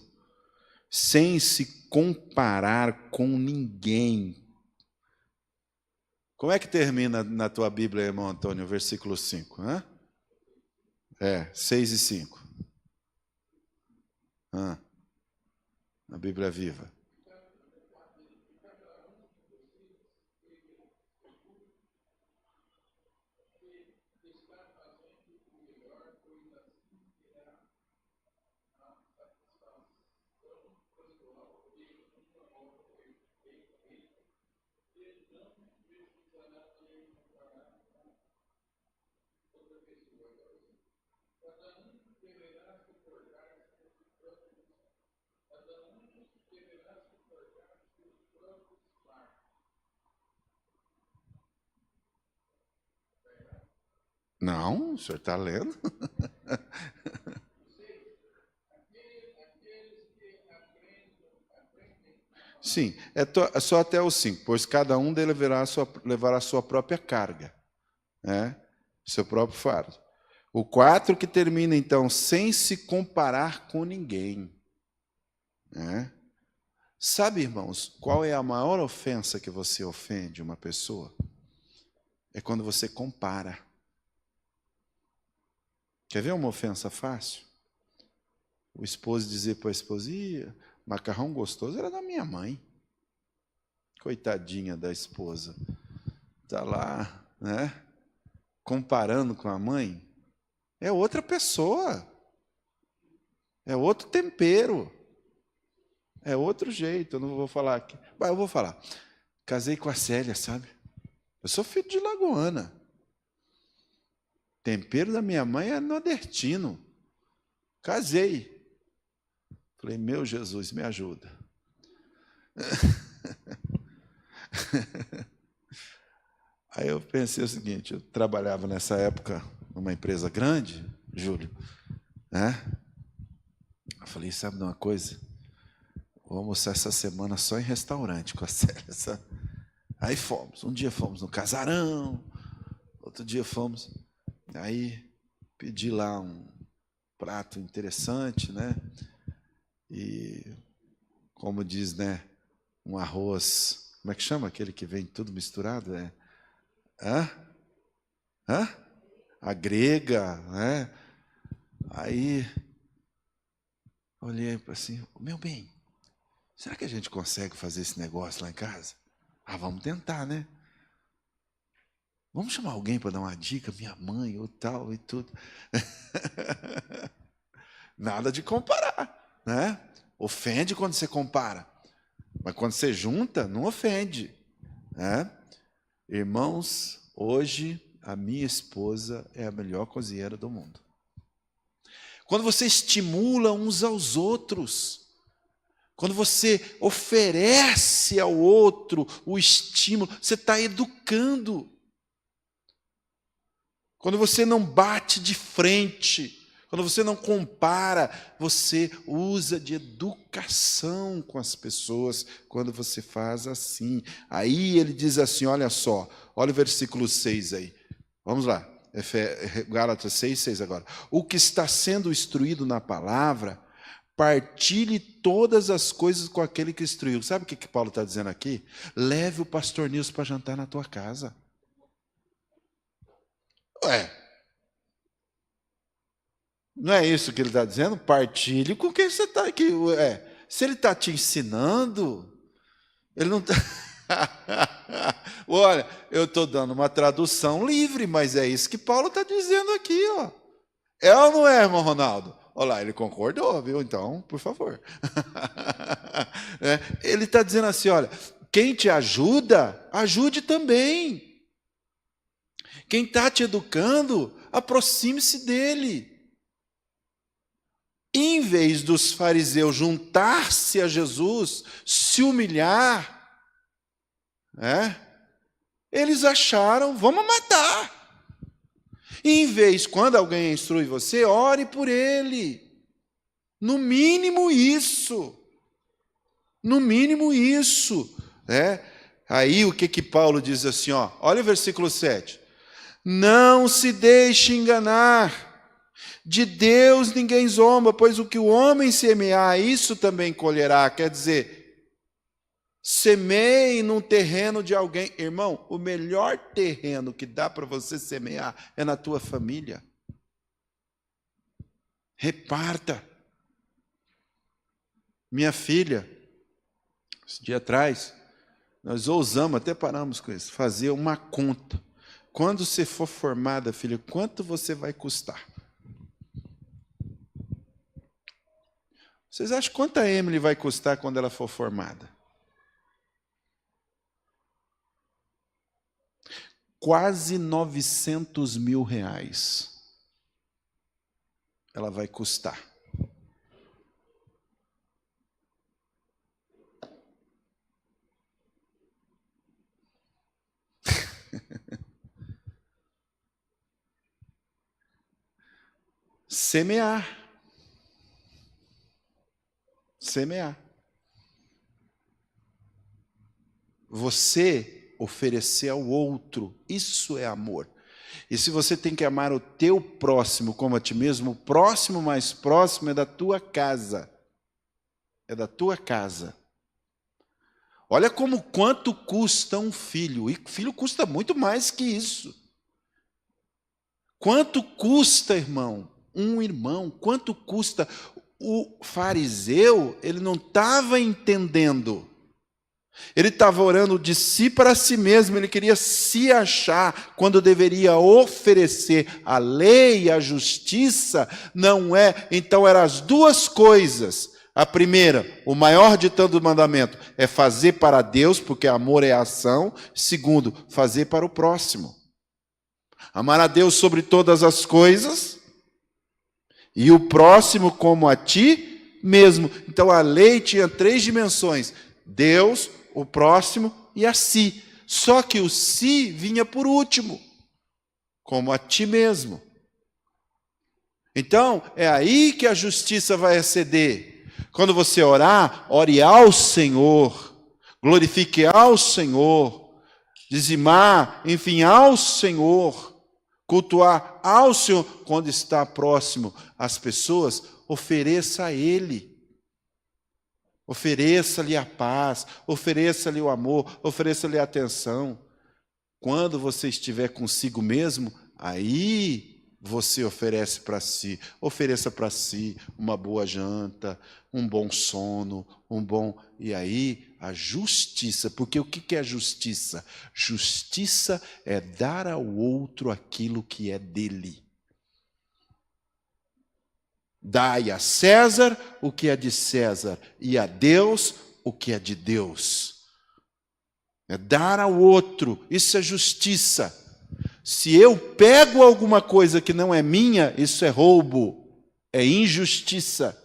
sem se comparar com ninguém. Como é que termina na tua Bíblia, irmão Antônio, o versículo 5? 6 e 5. Na Bíblia Viva. Não, o senhor está lendo? Sim, é só até o 5, pois cada um levará a sua própria carga, né? Seu próprio fardo. O 4 que termina, então, sem se comparar com ninguém. Né? Sabe, irmãos, qual é a maior ofensa que você ofende uma pessoa? É quando você compara. Quer ver uma ofensa fácil? O esposo dizer para a esposa, macarrão gostoso era da minha mãe. Coitadinha da esposa. Está lá, né? Comparando com a mãe. É outra pessoa. É outro tempero. É outro jeito. Eu não vou falar aqui. Mas eu vou falar. Casei com a Célia, sabe? Eu sou filho de lagoana. Tempero da minha mãe é nordestino. Casei. Falei, meu Jesus, me ajuda. Aí eu pensei o seguinte, eu trabalhava nessa época numa empresa grande, Júlio, né? Eu falei, sabe de uma coisa? Vou almoçar essa semana só em restaurante com a Célia, sabe? Aí fomos. Um dia fomos no Casarão, outro dia fomos. Aí pedi lá um prato interessante, né? E, como diz, né? Um arroz, como é que chama aquele que vem tudo misturado? A grega, né? Aí, olhei para assim, meu bem, será que a gente consegue fazer esse negócio lá em casa? Vamos tentar, né? Vamos chamar alguém para dar uma dica, minha mãe ou tal e tudo. Nada de comparar, né? Ofende quando você compara. Mas quando você junta, não ofende, né? Irmãos, hoje a minha esposa é a melhor cozinheira do mundo. Quando você estimula uns aos outros, quando você oferece ao outro o estímulo, você está educando. Quando você não bate de frente, quando você não compara, você usa de educação com as pessoas, quando você faz assim. Aí ele diz assim, olha só, olha o versículo 6 aí. Vamos lá, Gálatas 6 agora. O que está sendo instruído na palavra, partilhe todas as coisas com aquele que instruiu. Sabe o que Paulo está dizendo aqui? Leve o pastor Nilson para jantar na tua casa. Não é isso que ele está dizendo? Partilhe com quem você está aqui. Se ele está te ensinando, ele não está... Olha, eu estou dando uma tradução livre, mas é isso que Paulo está dizendo aqui. Ó. É ou não é, irmão Ronaldo? Olha lá, ele concordou, viu? Então, por favor. Ele está dizendo assim, olha, quem te ajuda, ajude também. Quem está te educando, aproxime-se dele. Em vez dos fariseus juntar-se a Jesus, se humilhar, eles acharam, vamos matar. E em vez, quando alguém instrui você, ore por ele. No mínimo isso. No mínimo isso. Aí o que Paulo diz assim, ó, olha o versículo 7. Não se deixe enganar. De Deus ninguém zomba, pois o que o homem semear, isso também colherá. Quer dizer, semeie num terreno de alguém. Irmão, o melhor terreno que dá para você semear é na tua família. Reparta. Minha filha, esse dia atrás, nós ousamos, até paramos com isso, fazer uma conta. Quando você for formada, filha, quanto você vai custar? Vocês acham quanto a Emily vai custar quando ela for formada? Quase 900 mil reais. Ela vai custar. Semear. Semear. Você oferecer ao outro, isso é amor. E se você tem que amar o teu próximo como a ti mesmo, o próximo mais próximo é da tua casa. É da tua casa. Olha quanto custa um filho. E filho custa muito mais que isso. Quanto custa, irmão? Um irmão. Quanto custa? O fariseu, ele não estava entendendo. Ele estava orando de si para si mesmo, ele queria se achar, quando deveria oferecer a lei e a justiça, não é? Então eram as duas coisas. A primeira, o maior de tanto mandamento, é fazer para Deus, porque amor é ação. Segundo, fazer para o próximo. Amar a Deus sobre todas as coisas e o próximo como a ti mesmo. Então a lei tinha 3 dimensões: Deus, o próximo e a si. Só que o si vinha por último, como a ti mesmo. Então, é aí que a justiça vai exceder. Quando você orar, ore ao Senhor, glorifique ao Senhor, dizimar, enfim, ao Senhor, cultuar ao Senhor. Quando está próximo às pessoas, ofereça a Ele. Ofereça-lhe a paz, ofereça-lhe o amor, ofereça-lhe a atenção. Quando você estiver consigo mesmo, aí você oferece para si. Ofereça para si uma boa janta, um bom sono, E aí, a justiça. Porque o que é justiça? Justiça é dar ao outro aquilo que é dele. Dai a César o que é de César, e a Deus o que é de Deus. É dar ao outro, isso é justiça. Se eu pego alguma coisa que não é minha, isso é roubo, é injustiça.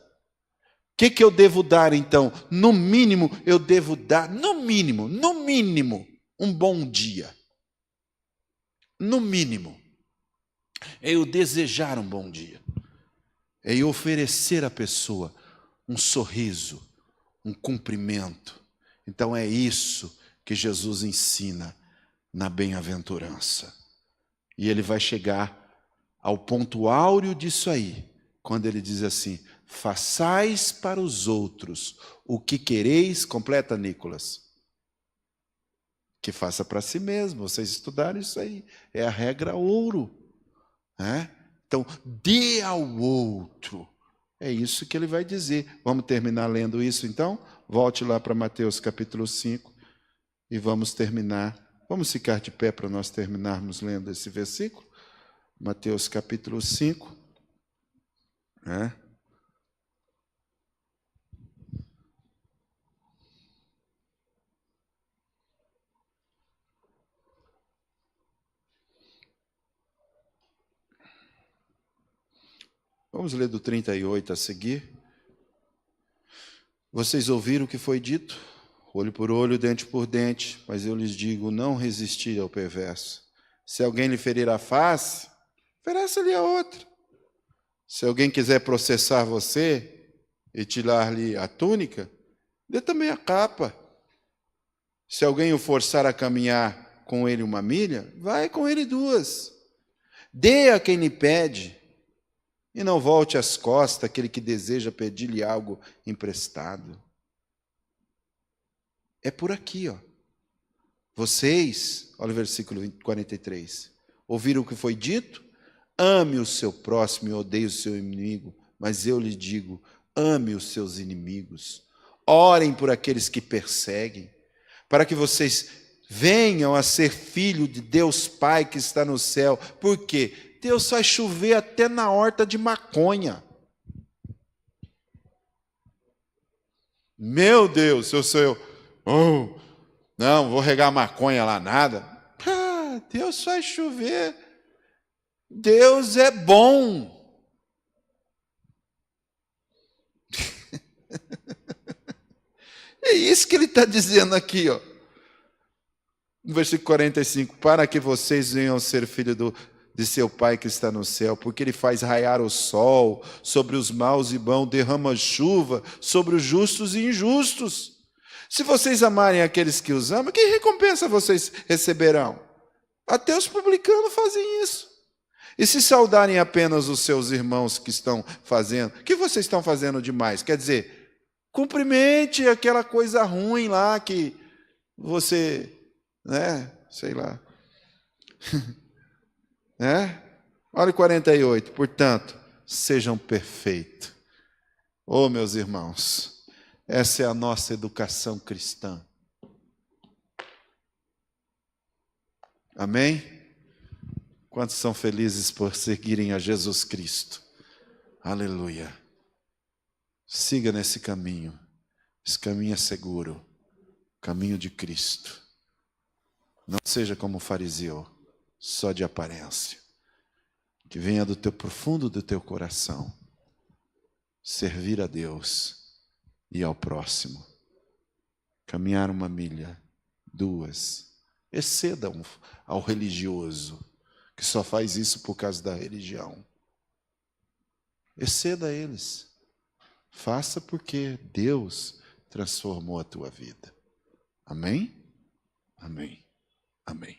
O que eu devo dar então? No mínimo, eu devo dar, no mínimo, um bom dia. No mínimo, é eu desejar um bom dia. É eu oferecer à pessoa um sorriso, um cumprimento. Então é isso que Jesus ensina na bem-aventurança. E ele vai chegar ao ponto áureo disso aí, quando ele diz assim: façais para os outros o que quereis, completa, Nicolas, que faça para si mesmo. Vocês estudaram isso aí, é a regra ouro, né? Então, dê ao outro. É isso que ele vai dizer. Vamos terminar lendo isso, então? Volte lá para Mateus capítulo 5 e vamos terminar. Vamos ficar de pé para nós terminarmos lendo esse versículo? Mateus capítulo 5. Né? Vamos ler do 38 a seguir. Vocês ouviram o que foi dito? Olho por olho, dente por dente, mas eu lhes digo, não resistir ao perverso. Se alguém lhe ferir a face, ofereça-lhe a outra. Se alguém quiser processar você e tirar-lhe a túnica, dê também a capa. Se alguém o forçar a caminhar com ele 1 milha, vai com ele 2. Dê a quem lhe pede, e não volte as costas àquele que deseja pedir-lhe algo emprestado. É por aqui, ó. Vocês, olha o versículo 43, ouviram o que foi dito? Ame o seu próximo e odeie o seu inimigo, mas eu lhe digo, ame os seus inimigos. Orem por aqueles que perseguem, para que vocês venham a ser filho de Deus Pai que está no céu. Por quê? Deus faz chover até na horta de maconha. Meu Deus, eu sou eu. Oh, não, vou regar maconha lá, nada. Deus faz chover. Deus é bom. É isso que ele está dizendo aqui, ó. No versículo 45, para que vocês venham ser filhos de seu Pai que está no céu, porque Ele faz raiar o sol sobre os maus e bons, derrama chuva sobre os justos e injustos. Se vocês amarem aqueles que os amam, que recompensa vocês receberão? Até os publicanos fazem isso. E se saudarem apenas os seus irmãos que estão fazendo, o que vocês estão fazendo demais? Quer dizer, cumprimente aquela coisa ruim lá que você, né, sei lá. Né? Olha o 48. Portanto, sejam perfeitos. Oh, meus irmãos, essa é a nossa educação cristã. Amém? Quantos são felizes por seguirem a Jesus Cristo? Aleluia. Siga nesse caminho. Esse caminho é seguro. Caminho de Cristo. Não seja como o fariseu, só de aparência. Que venha do teu profundo do teu coração. Servir a Deus e ao próximo. Caminhar 1 milha, 2. Excedam ao religioso, que só faz isso por causa da religião. exceda eles. Faça porque Deus transformou a tua vida. Amém? Amém. Amém.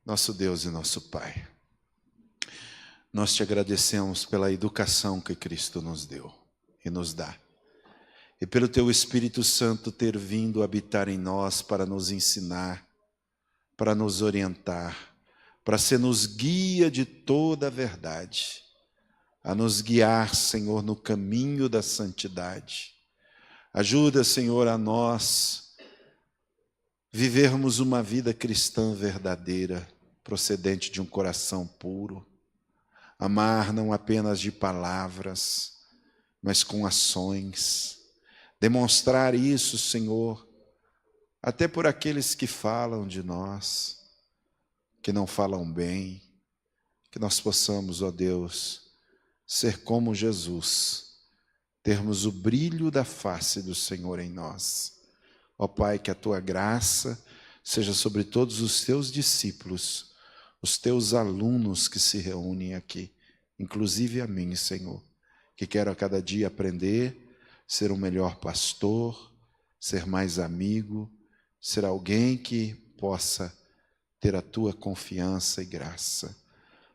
Nosso Deus e nosso Pai, nós te agradecemos pela educação que Cristo nos deu e nos dá. E pelo teu Espírito Santo ter vindo habitar em nós para nos ensinar, para nos orientar, para ser nos guia de toda a verdade, a nos guiar, Senhor, no caminho da santidade. Ajuda, Senhor, a nós vivermos uma vida cristã verdadeira, procedente de um coração puro. Amar não apenas de palavras, mas com ações. Demonstrar isso, Senhor, até por aqueles que falam de nós, que não falam bem, que nós possamos, ó Deus, ser como Jesus, termos o brilho da face do Senhor em nós. Ó Pai, que a tua graça seja sobre todos os teus discípulos, os teus alunos que se reúnem aqui, inclusive a mim, Senhor, que quero a cada dia aprender, ser um melhor pastor, ser mais amigo, ser alguém que possa ter a tua confiança e graça.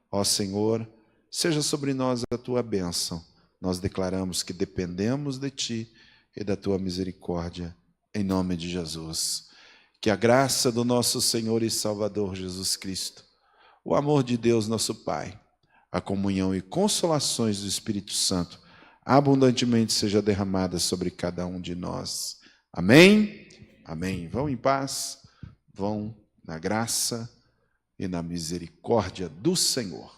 Ó Senhor, seja sobre nós a tua bênção. Nós declaramos que dependemos de ti e da tua misericórdia, em nome de Jesus. Que a graça do nosso Senhor e Salvador Jesus Cristo, o amor de Deus nosso Pai, a comunhão e consolações do Espírito Santo abundantemente seja derramada sobre cada um de nós. Amém? Amém. Vão em paz, vão na graça e na misericórdia do Senhor.